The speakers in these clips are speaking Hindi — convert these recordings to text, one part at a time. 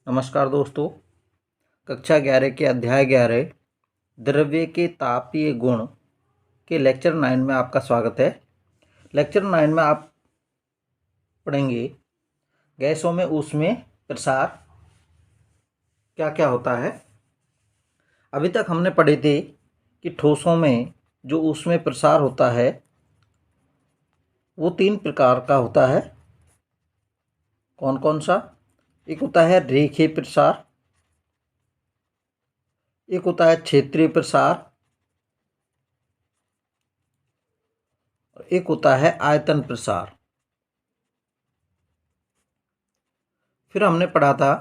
नमस्कार दोस्तों। कक्षा 11 के अध्याय 11 द्रव्य के तापीय गुण के लेक्चर 9 में आपका स्वागत है। लेक्चर 9 में आप पढ़ेंगे गैसों में ऊष्मीय प्रसार क्या क्या होता है। अभी तक हमने पढ़े थे कि ठोसों में जो ऊष्मीय प्रसार होता है वो 3 प्रकार का होता है। कौन कौन सा? एक होता है रेखीय प्रसार, एक होता है क्षेत्रीय प्रसार, एक होता है आयतन प्रसार। फिर हमने पढ़ा था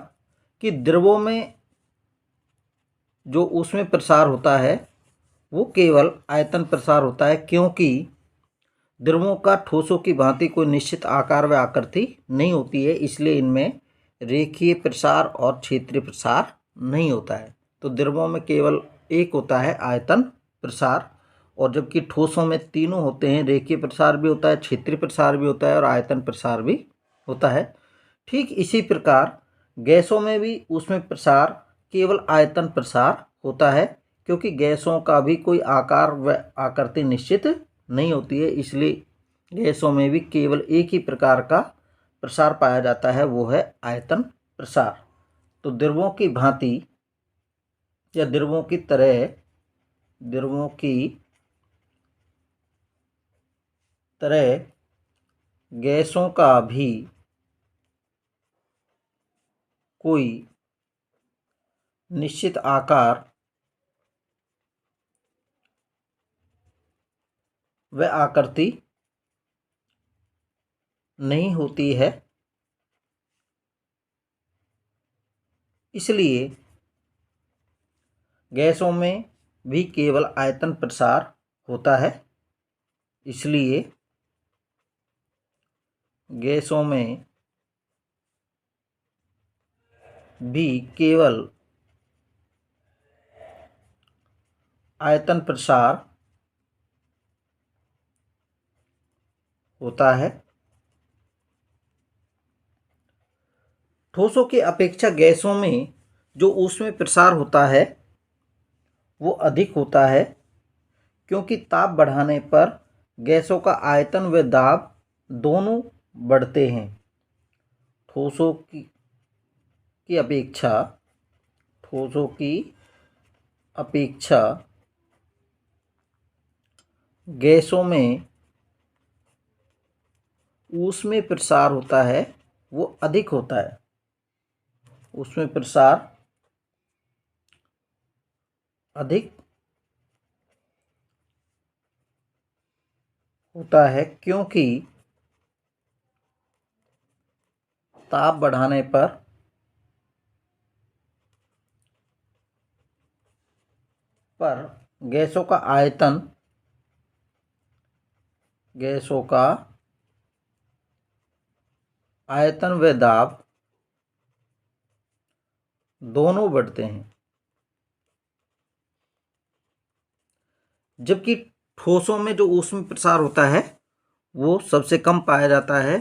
कि द्रवों में जो ऊष्मीय प्रसार होता है वो केवल आयतन प्रसार होता है, क्योंकि द्रवों का ठोसों की भांति कोई निश्चित आकार व आकृति नहीं होती है, इसलिए इनमें रेखीय प्रसार और क्षेत्रीय प्रसार नहीं होता है। तो द्रवों में केवल एक होता है आयतन प्रसार, और जबकि ठोसों में तीनों होते हैं, रेखीय प्रसार भी होता है, क्षेत्रीय प्रसार भी होता है और आयतन प्रसार भी होता है। ठीक इसी प्रकार गैसों में भी ऊष्मीय प्रसार केवल आयतन प्रसार होता है, क्योंकि गैसों का भी कोई आकार व आकृति निश्चित नहीं होती है, इसलिए गैसों में भी केवल एक ही प्रकार का प्रसार पाया जाता है, वो है आयतन प्रसार। तो द्रवों की भांति या द्रवों की तरह गैसों का भी कोई निश्चित आकार व आकृति नहीं होती है, इसलिए गैसों में भी केवल आयतन प्रसार होता है। इसलिए गैसों में भी केवल आयतन प्रसार होता है। ठोसों की अपेक्षा गैसों में जो ऊष्मीय प्रसार होता है वो अधिक होता है, क्योंकि ताप बढ़ाने पर गैसों का आयतन व दाब दोनों बढ़ते हैं। ठोसों की अपेक्षा गैसों में ऊष्मीय प्रसार होता है वो अधिक होता है। ऊष्मीय प्रसार अधिक होता है, क्योंकि ताप बढ़ाने पर गैसों का आयतन व दाब दोनों बढ़ते हैं, जबकि ठोसों में जो ऊष्मीय प्रसार होता है वो सबसे कम पाया जाता है,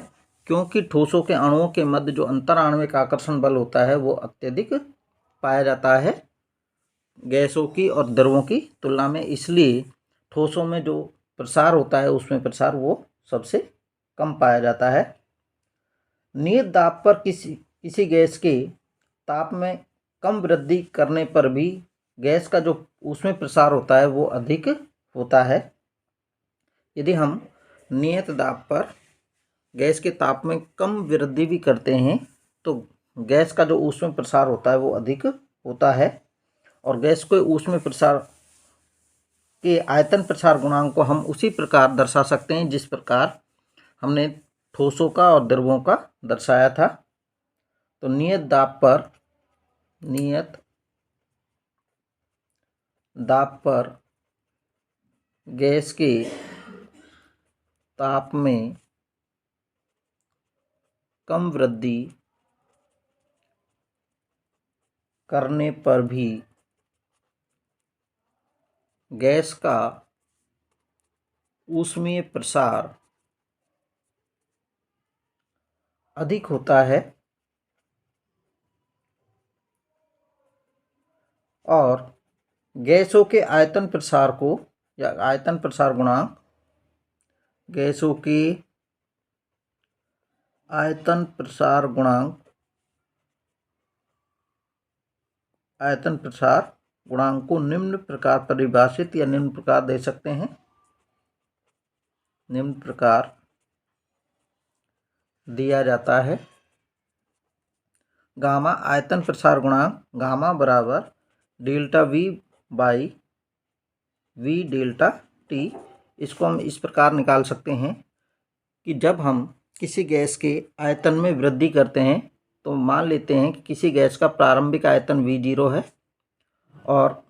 क्योंकि ठोसों के अणुओं के मध्य जो अंतराण्विक आकर्षण बल होता है वो अत्यधिक पाया जाता है गैसों की और द्रवों की तुलना में। इसलिए ठोसों में जो प्रसार होता है उसमें प्रसार वो सबसे कम पाया जाता है। नियत दाब पर किसी गैस के ताप में कम वृद्धि करने पर भी गैस का जो उसमें प्रसार होता है वो अधिक होता है। यदि हम नियत दाब पर गैस के ताप में कम वृद्धि भी करते हैं तो गैस का जो ऊष्मीय प्रसार होता है वो अधिक होता है, और गैस के ऊष्मीय प्रसार के आयतन प्रसार गुणांक को हम उसी प्रकार दर्शा सकते हैं जिस प्रकार हमने ठोसों का और द्रवों का दर्शाया था। तो नियत दाब पर गैस के ताप में कम वृद्धि करने पर भी गैस का ऊष्मीय प्रसार अधिक होता है, और गैसों के आयतन प्रसार को या आयतन प्रसार गुणांक, गैसों के आयतन प्रसार गुणांक, आयतन प्रसार गुणांक को निम्न प्रकार परिभाषित या निम्न प्रकार दे सकते हैं, निम्न प्रकार दिया जाता है। गामा आयतन प्रसार गुणांक, गामा बराबर delta we by we delta T. इसको हम इस प्रकार निकाल सकते हैं कि जब हम किसी गैस के आयतन में वृद्धि करते हैं तो मान लेते हैं कि किसी गैस का प्रारंभिक आयतन V0 है और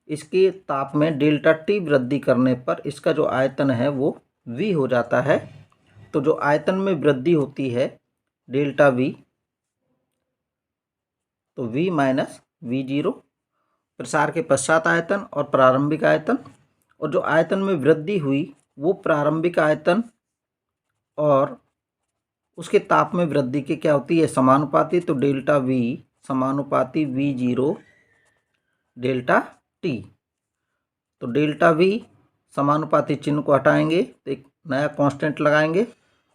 इसके ताप में डेल्टा टी वृद्धि करने पर इसका जो आयतन है वो V हो जाता है। तो जो आयतन में वृद्धि होती है डेल्टा V, तो V माइनस V0 प्रसार के पश्चात आयतन और प्रारंभिक आयतन, और जो आयतन में वृद्धि हुई वो प्रारंभिक आयतन और उसके ताप में वृद्धि की क्या होती है, समानुपाती। तो डेल्टा V समानुपाती V0 डेल्टा T। तो डेल्टा V समानुपाती चिन्ह को हटाएंगे तो एक नया कांस्टेंट लगाएंगे,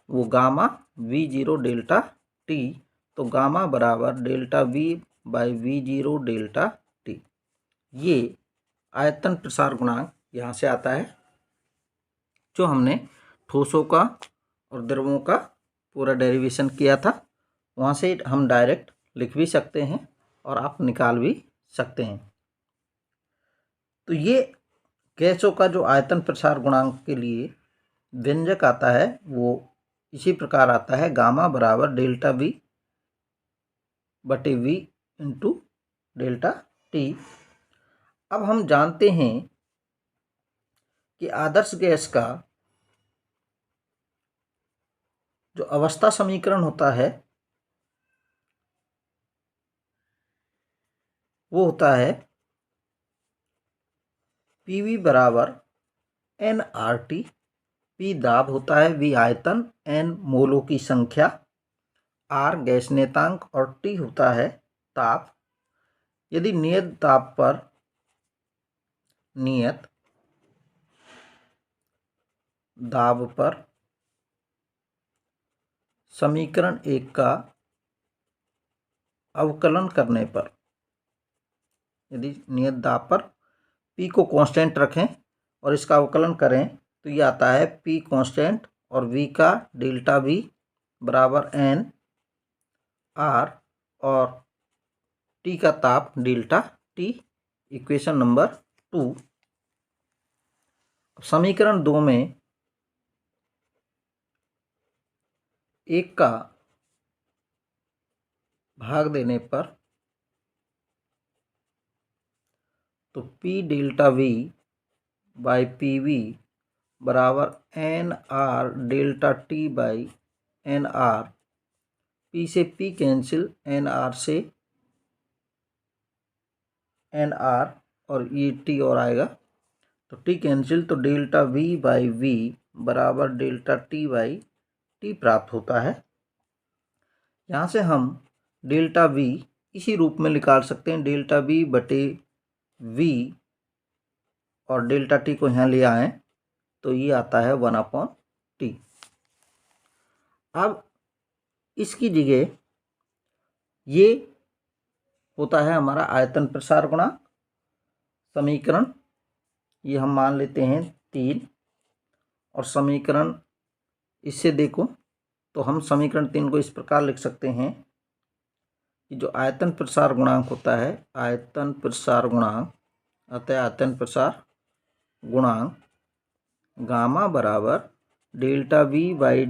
वो गामा V0 डेल्टा T। तो गामा बराबर delta V by V0 delta T। ये आयतन प्रसार गुणांक यहाँ से आता है, जो हमने ठोसों का और द्रवों का पूरा डेरिवेशन किया था, वहाँ से हम डायरेक्ट लिख भी सकते हैं और आप निकाल भी सकते हैं। तो ये गैसों का जो आयतन प्रसार गुणांक के लिए व्यंजक आता है वो इसी प्रकार आता है, गामा बराबर डेल्टा V बटे V इंटू डेल्टा T। अब हम जानते हैं कि आदर्श गैस का जो अवस्था समीकरण होता है वो होता है PV बराबर nRT। P दाब होता है, V आयतन, N मोलों की संख्या, R गैस नेतांक और T होता है ताप। यदि नियत ताप पर नियत दाब पर समीकरण 1 का अवकलन करने पर, यदि नियत दाब पर P को कांस्टेंट रखें और इसका अवकलन करें तो ये आता है P कांस्टेंट और V का डेल्टा V बराबर N R और T का ताप डेल्टा T। Equation number 2। समीकरण 2 में 1 का भाग देने पर तो P delta V by PV बराबर NR delta T by NR। P से P कैंसिल, NR से NR और ये T और आएगा तो T कैंसिल, तो डेल्टा V बाई V बराबर डेल्टा T बाई T प्राप्त होता है। यहाँ से हम डेल्टा V इसी रूप में निकाल सकते हैं, डेल्टा V बटे V और डेल्टा T को यहाँ ले आएँ तो ये आता है 1/T। अब इसकी जगह ये होता है हमारा आयतन प्रसार गुणांक समीकरण, ये हम मान लेते हैं 3। और समीकरण इससे देखो तो हम समीकरण 3 को इस प्रकार लिख सकते हैं कि जो आयतन प्रसार गुणांक होता है, आयतन प्रसार गुणांक अतः आयतन प्रसार गुणांक गामा बराबर delta V by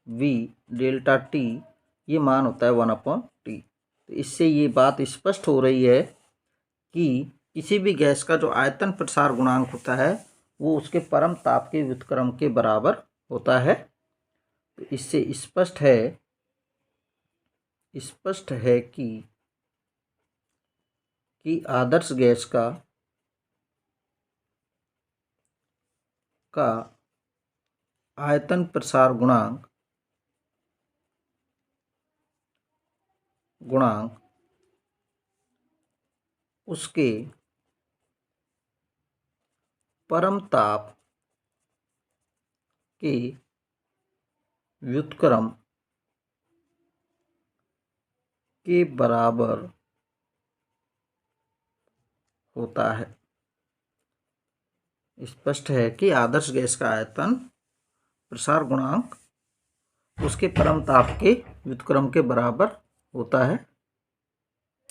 V delta T, ये मान होता है 1/T। तो इससे ये बात स्पष्ट हो रही है कि किसी भी गैस का जो आयतन प्रसार गुणांक होता है वो उसके परम ताप के व्युत्क्रम के बराबर होता है। तो इससे स्पष्ट है कि आदर्श गैस का आयतन प्रसार गुणांक उसके परम ताप के व्युत्क्रम के बराबर होता है। स्पष्ट है कि आदर्श गैस का आयतन प्रसार गुणांक उसके परम ताप के व्युत्क्रम के बराबर होता है।